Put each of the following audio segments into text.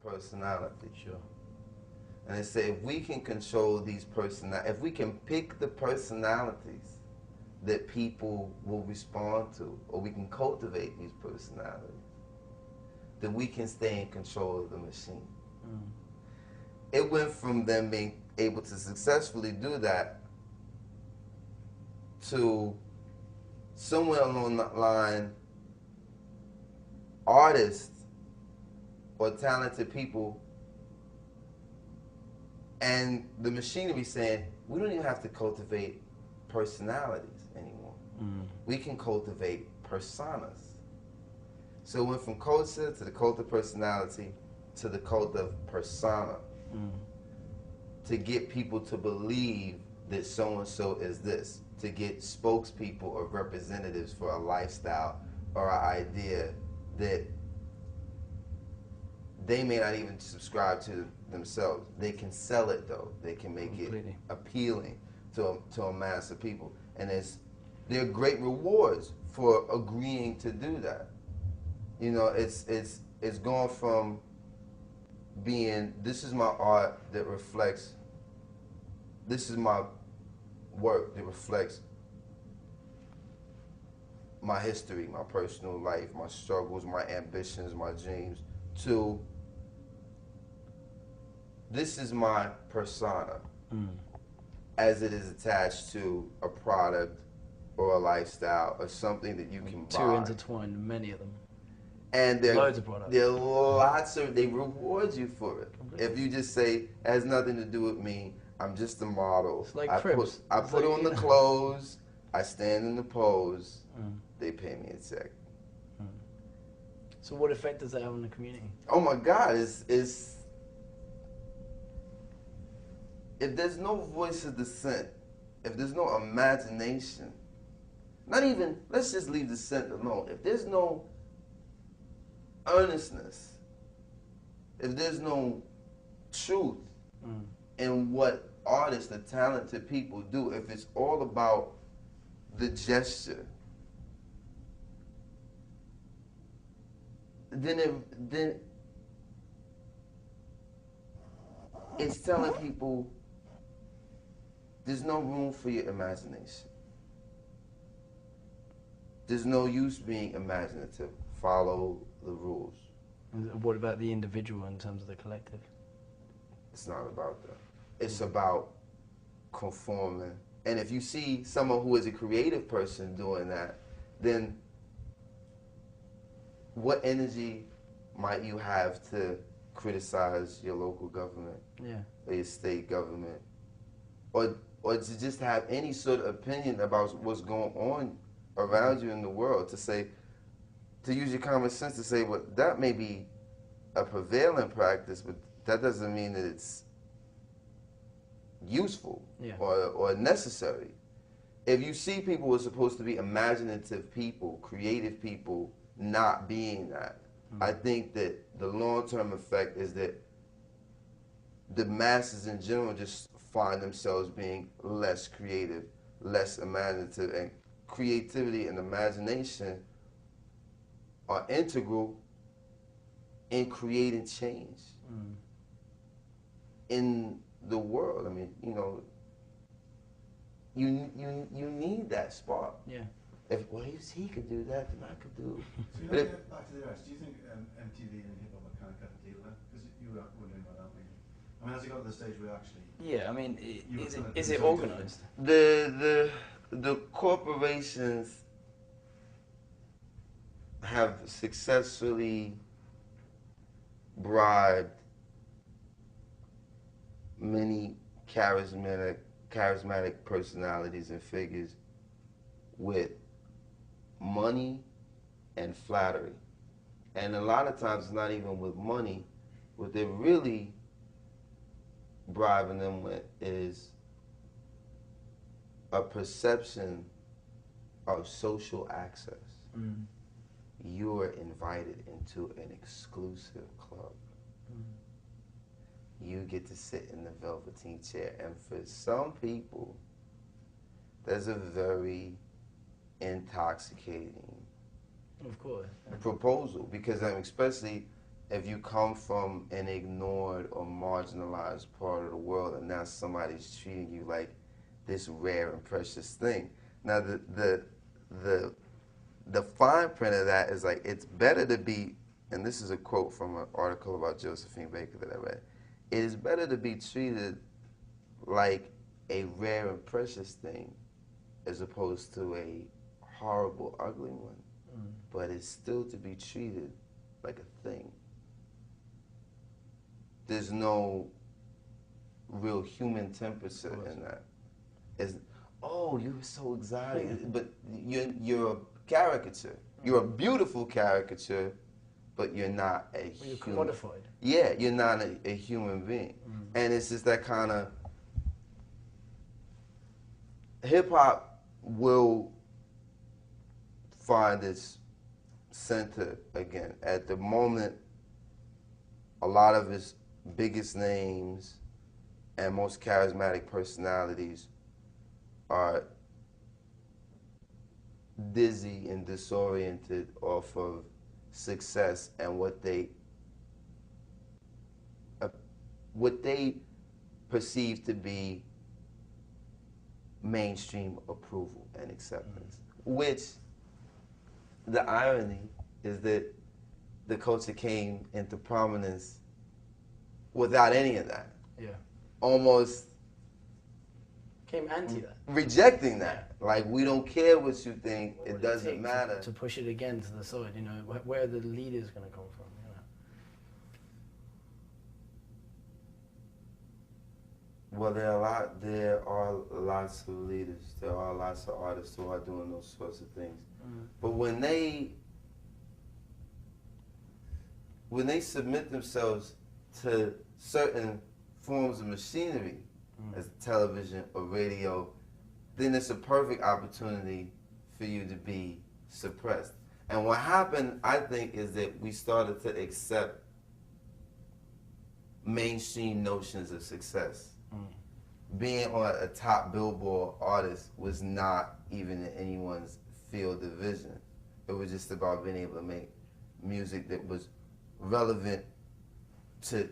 personality. Sure. And they say if we can control these if we can pick the personalities that people will respond to, or we can cultivate these personalities, then we can stay in control of the machine. Mm. It went from them being able to successfully do that to somewhere along that line, artists or talented people and the machinery saying, we don't even have to cultivate personalities anymore. Mm. We can cultivate personas. So it went from culture to the cult of personality to the cult of persona. Mm. To get people to believe that so-and-so is this. To get spokespeople or representatives for a lifestyle or an idea that they may not even subscribe to themselves. They can sell it though. They can make Completely. it appealing to a mass of people. And there are great rewards for agreeing to do that. You know, it's gone from being, this is my art that reflects, this is my work that reflects my history, my personal life, my struggles, my ambitions, my dreams, to this is my persona as it is attached to a product or a lifestyle or something that you can buy. Too intertwined, many of them. And Loads of products. there are lots of, they reward you for it. Completely. If you just say, it has nothing to do with me, I'm just a model. It's like I cribs. I It's put like, on the clothes, I stand in the pose, Mm. they pay me a check. Mm. So what effect does that have on the community? Oh my God, it's if there's no voice of dissent, if there's no imagination, not even, let's just leave dissent alone. If there's no earnestness, if there's no truth in what artists or talented people do, if it's all about the gesture, then it's telling people there's no room for your imagination. There's no use being imaginative. Follow the rules. And what about the individual in terms of the collective? It's not about that. It's about conforming. And if you see someone who is a creative person doing that, then what energy might you have to criticize your local government or your state government, or to just have any sort of opinion about what's going on around you in the world, to say, to use your common sense to say, well, that may be a prevailing practice, but that doesn't mean that it's useful or necessary. If you see people who are supposed to be imaginative people, creative people, not being that, I think that the long-term effect is that the masses in general just find themselves being less creative, less imaginative, and creativity and imagination are integral in creating change in the world. I mean, you know, you need that spark. Yeah. If he could do that, then I could do. So you know, back to the rest. Do you think MTV and hip hop are kind of cut a deal there? Because you were wondering about that, maybe. I mean, has it got to the stage where actually? Yeah, I mean, is it organised? The corporations have successfully bribed many charismatic personalities and figures with money and flattery. And a lot of times it's not even with money. What they're really bribing them with is a perception of social access. You are invited into an exclusive club. You get to sit in the velveteen chair. And for some people, that's a very intoxicating Of course. proposal, because especially if you come from an ignored or marginalized part of the world and now somebody's treating you like this rare and precious thing. Now the fine print of that is like it's better to be, and this is a quote from an article about Josephine Baker that I read. It is better to be treated like a rare and precious thing as opposed to a horrible, ugly one. But it's still to be treated like a thing. There's no real human temperature in that. It's, oh, you're so exotic, but you're a caricature. You're a beautiful caricature, but you're not a You're human. commodified. Yeah, you're not a human being. And it's just that kind of hip hop will find its center again. At the moment, a lot of its biggest names and most charismatic personalities are dizzy and disoriented off of success and what they perceive to be mainstream approval and acceptance. Which the irony is that the culture came into prominence without any of that. Yeah. Almost Came anti that. rejecting that. Like, we don't care what you think, What it would doesn't take matter. to push it again to the side, you know, where are the leaders going to come from, you know? Well, there are lots of leaders, there are lots of artists who are doing those sorts of things. But when they submit themselves to certain forms of machinery, as television or radio, then it's a perfect opportunity for you to be suppressed. And what happened, I think, is that we started to accept mainstream notions of success. Being on a top Billboard artist was not even in anyone's field of vision. It was just about being able to make music that was relevant to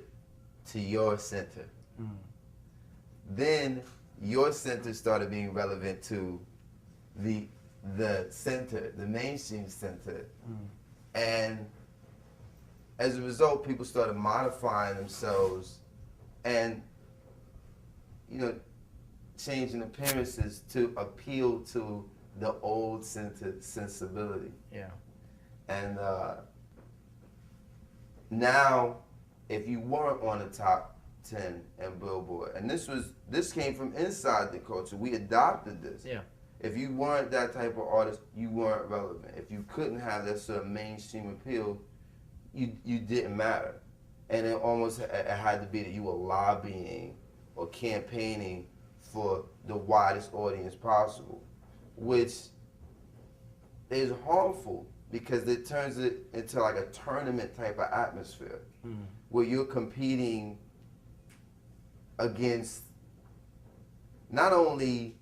your center. Then your center started being relevant to the center, the mainstream center. And as a result, people started modifying themselves and, you know, changing appearances to appeal to the old center sensibility. Yeah. And now, if you weren't on the top 10 and Billboard, and this came from inside the culture, we adopted this. Yeah. If you weren't that type of artist, you weren't relevant. If you couldn't have that sort of mainstream appeal, you didn't matter. And it almost it had to be that you were lobbying or campaigning for the widest audience possible, which is harmful because it turns it into like a tournament type of atmosphere where you're competing against not only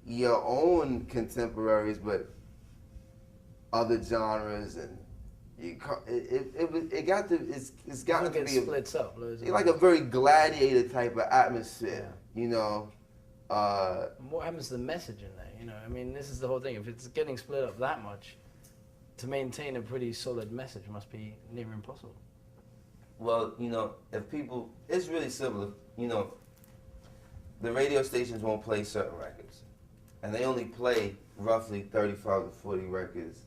your own contemporaries but other genres, and it's got to be splits up. like a very gladiator type of atmosphere, you know. What happens to the message in there? You know, I mean, this is the whole thing. If it's getting split up that much, to maintain a pretty solid message must be near impossible. Well, you know, if people, it's really simple. You know, the radio stations won't play certain records, and they only play roughly 35 to 40 records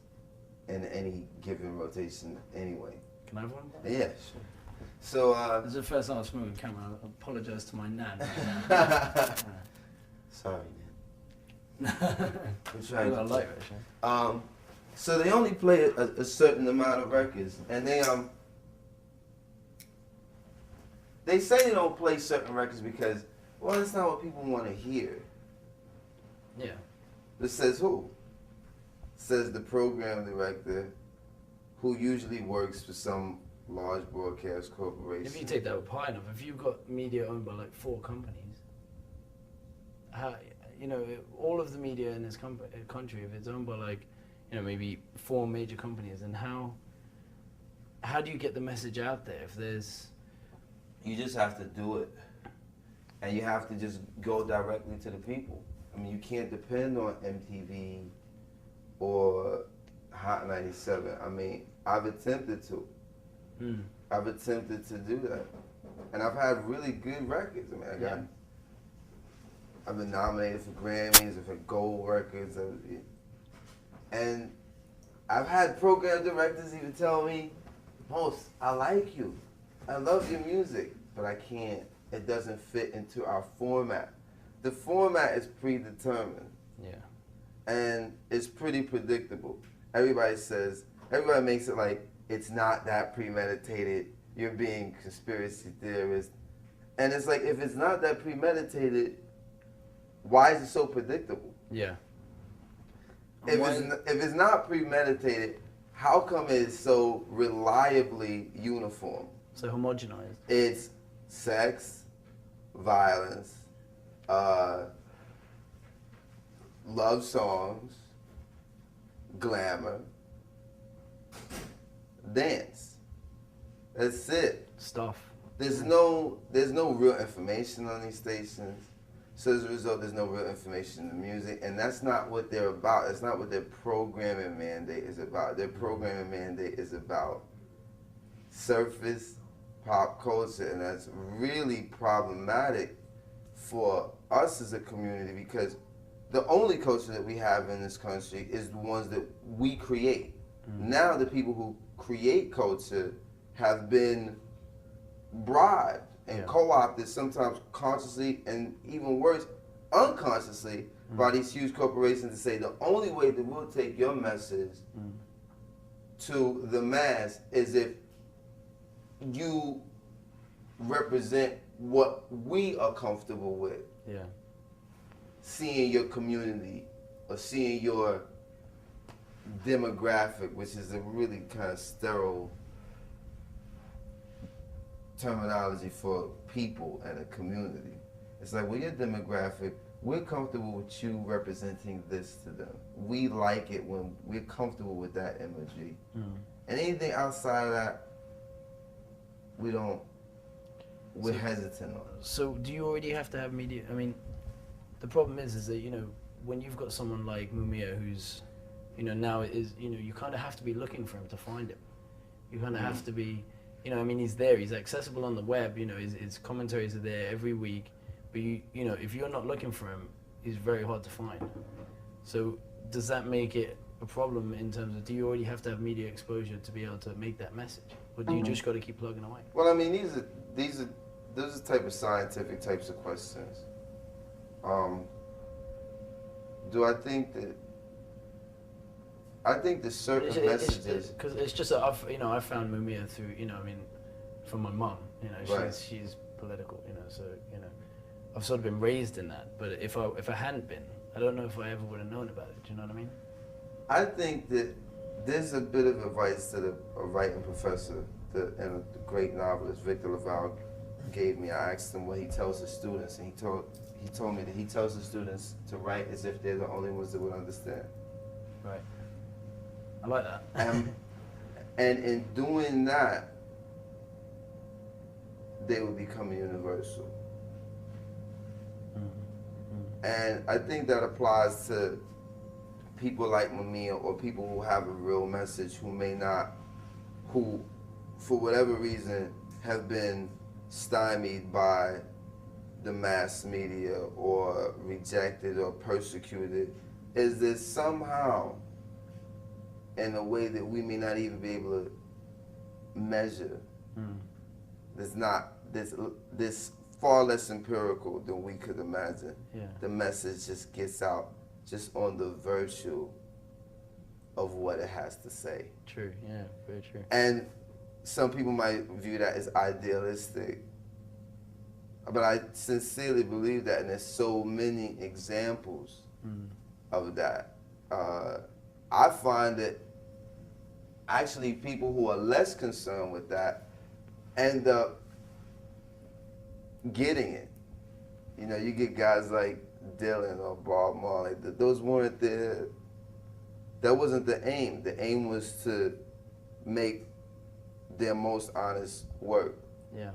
in any given rotation anyway. Can I have one? Yeah, sure. So, This is the first time I've smoked a camera. I apologise to my nan. sorry, man. I'm I trying to like it, actually. So they only play a certain amount of records, and they say they don't play certain records because, well, that's not what people want to hear. Yeah. This says who? Says the program director, who usually works for some large broadcast corporation. If you take that apart enough, if you've got media owned by like 4 companies, how, you know, all of the media in this country, if it's owned by like, you know, maybe 4 major companies, then how how do you get the message out there if there's... You just have to do it. And you have to just go directly to the people. I mean, you can't depend on MTV or Hot 97. I mean, I've attempted to. I've attempted to do that. And I've had really good records. I mean, I've been nominated for Grammys and for gold records. And I've had program directors even tell me, Most, I like you. I love your music, but I can't. It doesn't fit into our format. The format is predetermined. Yeah. And it's pretty predictable. Everybody makes it like it's not that premeditated. You're being conspiracy theorist. And it's like, if it's not that premeditated, why is it so predictable? Yeah. If it's not premeditated, how come it's so reliably uniform? So homogenized. It's sex, violence, love songs, glamour, dance. That's it. Stuff. There's no real information on these stations. So as a result, there's no real information in the music, and that's not what they're about. That's not what their programming mandate is about. Their programming mandate is about surface pop culture, and that's really problematic for us as a community, because the only culture that we have in this country is the ones that we create. Now the people who create culture have been bribed and co-opted, sometimes consciously and even worse, unconsciously, by these huge corporations to say the only way that we'll take your message to the mass is if you represent what we are comfortable with. Yeah. Seeing your community or seeing your demographic, which is a really kind of sterile terminology for people and a community. It's like, well, your demographic, we're comfortable with you representing this to them. We like it when we're comfortable with that imagery. And anything outside of that, we're hesitant on. So do you already have to have media? I mean, the problem is that, you know, when you've got someone like Mumia who's, you know, now is, you know, you kind of have to be looking for him to find him. You kind of have to be, you know, I mean, he's there, he's accessible on the web, you know, his commentaries are there every week, but you know, if you're not looking for him, he's very hard to find. So does that make it a problem in terms of, do you already have to have media exposure to be able to make that message? Or do you just got to keep plugging away? Well, I mean, those are type of scientific types of questions. Do I think that certain messages, because it's just that I found Mumia through, you know, I mean, from my mum, you know, she's political, you know, so, you know, I've sort of been raised in that. But if I hadn't been, I don't know if I ever would have known about it. Do you know what I mean? I think that there's a bit of advice that a writing professor and a great novelist, Victor LaValle, gave me. I asked him what he tells his students, and he told me that he tells the students to write as if they're the only ones that would understand. Right. I like that. And in doing that, they will become universal. And I think that applies to people like Mumia, or people who have a real message, who for whatever reason have been stymied by the mass media or rejected or persecuted, is that somehow, in a way that we may not even be able to measure, this far less empirical than we could imagine. Yeah. The message just gets out just on the virtue of what it has to say. True, yeah, very true. And some people might view that as idealistic, but I sincerely believe that, and there's so many examples of that. I find that actually people who are less concerned with that end up getting it. You know, you get guys like Dylan or Bob Marley. Those weren't that wasn't the aim. The aim was to make their most honest work. Yeah.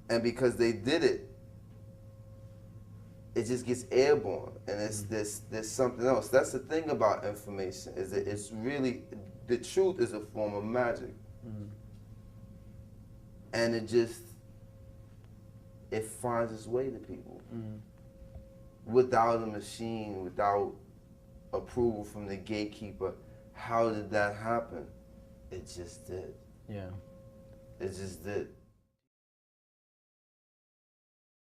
And because they did it, it just gets airborne, and there's something else. That's the thing about information, is that it's really, the truth is a form of magic. And it finds its way to people. Without a machine, without approval from the gatekeeper. How did that happen? It just did. Yeah. It just did.